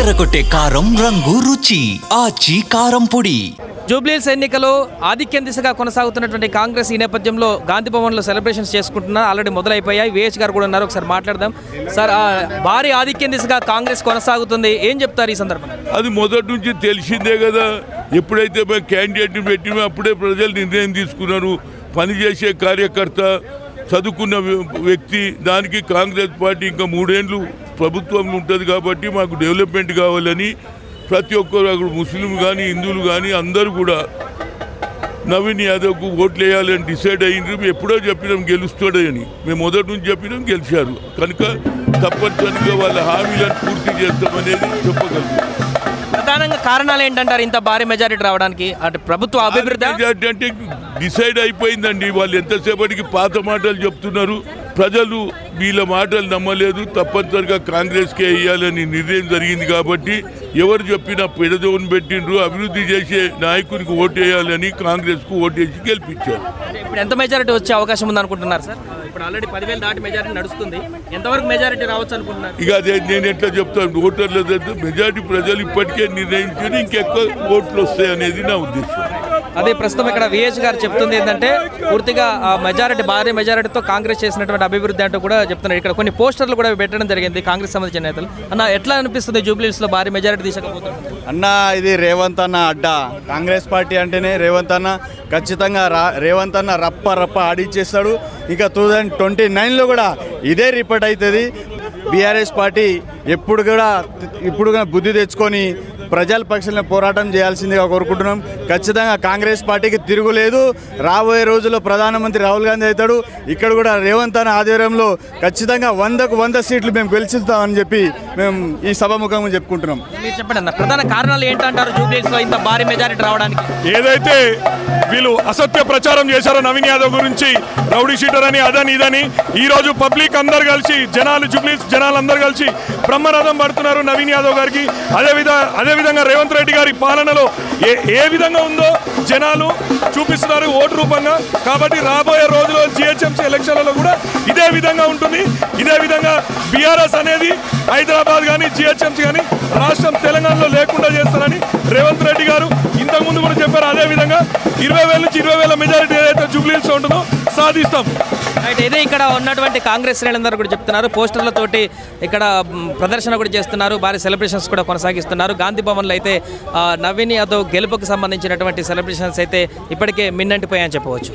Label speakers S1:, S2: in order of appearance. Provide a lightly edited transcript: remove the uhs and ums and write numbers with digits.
S1: అదరగొట్టే కారం రంగు రుచి ఆచి కారం పొడి.
S2: జూబ్లీహిల్స్ ఎన్నికలో ఆధిక్యం దిశగా కొనసాగుతున్నటువంటి కాంగ్రెస్ ఈ నేపథ్యంలో గాంధీ భవన్లో సెలబ్రేషన్స్ చేసుకుంటున్నారు. ఆల్రెడీ మొదలైపోయాయి. విహెచ్ గారు కూడా ఉన్నారు, ఒకసారి మాట్లాడదాం. సార్, భారీ ఆధిక్యం దిశగా కాంగ్రెస్ కొనసాగుతుంది, ఏం చెప్తారు ఈ సందర్భంగా?
S3: అది మొదటి నుంచి తెలిసిందే కదా. ఎప్పుడైతే మేము క్యాండిడేట్ని పెట్టినా అప్పుడే ప్రజలు నిర్ణయం తీసుకున్నారు. పనిచేసే కార్యకర్త, చదువుకున్న వ్యక్తి, దానికి కాంగ్రెస్ పార్టీ ఇంకా 3 ఏళ్ళు ప్రభుత్వంలో ఉంటుంది కాబట్టి మాకు డెవలప్మెంట్ కావాలని ప్రతి ఒక్కరు, అక్కడ ముస్లిం కానీ హిందువులు కానీ అందరూ కూడా నవీన్ యాదవ్కు ఓట్లు వేయాలని డిసైడ్ అయ్యిండ్రు. ఎప్పుడో చెప్పినాం గెలుస్తాడని, మేము మొదటి నుంచి చెప్పినాం, గెలిచారు. కనుక తప్పనిసరిగా వాళ్ళ హామీలను పూర్తి చేస్తామనేది చెప్పగలుగుతాం.
S2: ప్రధానంగా కారణాలు ఏంటంటారు ఇంత భారీ మెజారిటీ రావడానికి? అంటే ప్రభుత్వ అభివృద్ధి
S3: అంటే డిసైడ్ అయిపోయిందండి. వాళ్ళు ఎంతసేపటికి పాత మాటలు చెప్తున్నారు. ప్రజలు వీళ్ళ మాటలు నమ్మలేదు. తప్పనిసరిగా కాంగ్రెస్కే వేయాలని నిర్ణయం జరిగింది కాబట్టి ఎవరు చెప్పినా పెడదోని పెట్టిండ్రు. అభివృద్ధి చేసే నాయకునికి ఓటు వేయాలని కాంగ్రెస్కు ఓటు వేసి గెలిపించారు.
S2: ఇప్పుడు ఎంత మెజారిటీ వచ్చే అవకాశం ఉంది అనుకుంటున్నారు సార్? ఇప్పుడు ఆల్రెడీ 10,000 దాటి మెజారిటీ నడుస్తుంది. ఎంతవరకు మెజారిటీ రావచ్చు అనుకుంటున్నారు?
S3: ఇక అదే నేను ఎట్లా చెప్తాను, ఓటర్ల మెజారిటీ ప్రజలు ఇప్పటికే నిర్ణయించుకొని ఇంకెక్కువ ఓట్లు వస్తాయి అనేది నా ఉద్దేశం.
S2: అదే ప్రస్తుతం ఇక్కడ విహెచ్ గారు చెప్తుంది ఏంటంటే పూర్తిగా మెజారిటీ, భారీ మెజారిటీతో కాంగ్రెస్ చేసినటువంటి అభివృద్ధి అంటూ కూడా చెప్తున్నారు. ఇక్కడ కొన్ని పోస్టర్లు కూడా పెట్టడం జరిగింది కాంగ్రెస్ సంబంధించిన నేతలు. అన్న, ఎట్లా అనిపిస్తుంది జూబ్లీహిల్స్లో భారీ మెజారిటీ తీసుకపోతుంది?
S4: అన్న, ఇది రేవంత్ అన్న అడ్డా. కాంగ్రెస్ పార్టీ అంటేనే రేవంత్ అన్న. ఖచ్చితంగా రేవంత్ అన్న రప్ప ఆడిచ్చేస్తాడు. ఇక 2029లో కూడా ఇదే రిపీట్ అవుతుంది. బీఆర్ఎస్ పార్టీ ఇప్పుడు కూడా బుద్ధి తెచ్చుకొని ప్రజల పక్షాన పోరాటం చేయాల్సిందిగా కోరుకుంటున్నాం. ఖచ్చితంగా కాంగ్రెస్ పార్టీకి తిరుగులేదు. రాబోయే రోజుల్లో ప్రధానమంత్రి రాహుల్ గాంధీ అవుతాడు. ఇక్కడ కూడా రేవంత్ అన్న ఆధ్వర్యంలో ఖచ్చితంగా 100కు 100 సీట్లు మేము గెలిచిస్తామని చెప్పి మేము ఈ సభాముఖంగా చెప్పుకుంటున్నాం.
S2: మీరు చెప్పండి అన్న, ప్రధాన కారణాలు ఏంటంటారు జూబ్లీహిల్స్లో ఇంత భారీ మెజారిటీ రావడానికి?
S5: ఏదైతే వీళ్ళు అసత్య ప్రచారం చేశారో నవీన్ యాదవ్ గురించి, రౌడీ షీటర్ అని, అదని ఇదని, ఈరోజు పబ్లిక్ అందరు కలిసి, జూబ్లీహిల్స్ జనాలు అందరు కలిసి బ్రహ్మరథం పడుతున్నారు నవీన్ యాదవ్ గారికి. అదేవిధంగా రేవంత్ రెడ్డి గారి పాలనలో ఏ విధంగా ఉందో జనాలు చూపిస్తున్నారు ఓటు రూపంగా. కాబట్టి రాబోయే రోజుల్లో జిహెచ్ఎంసీ ఎలక్షన్లలో కూడా ఇదే విధంగా ఉంటుంది. ఇదే విధంగా బీఆర్ఎస్ అనేది హైదరాబాద్ కానీ జిహెచ్ఎంసీ కానీ రాష్ట్రం తెలంగాణలో లేకుండా చేస్తారని రేవంత్ రెడ్డి గారు ఇంతకుముందు కూడా చెప్పారు. అదేవిధంగా 20,000 నుంచి 20,000 మెజారిటీ ఏదైతే జూబ్లీహిల్స్ ఉంటుందో సాధిస్తాం.
S2: రైట్, ఇదే ఇక్కడ ఉన్నటువంటి కాంగ్రెస్ శ్రేణులందరూ కూడా చెప్తున్నారు. పోస్టర్లతోటి ఇక్కడ ప్రదర్శన కూడా చేస్తున్నారు, భారీ సెలబ్రేషన్స్ కూడా కొనసాగిస్తున్నారు. గాంధీ భవన్లో అయితే నవీన్ యాదవ్ గెలుపుకు సంబంధించినటువంటి సెలబ్రేషన్స్ అయితే ఇప్పటికే మిన్నంటిపోయాయని చెప్పవచ్చు.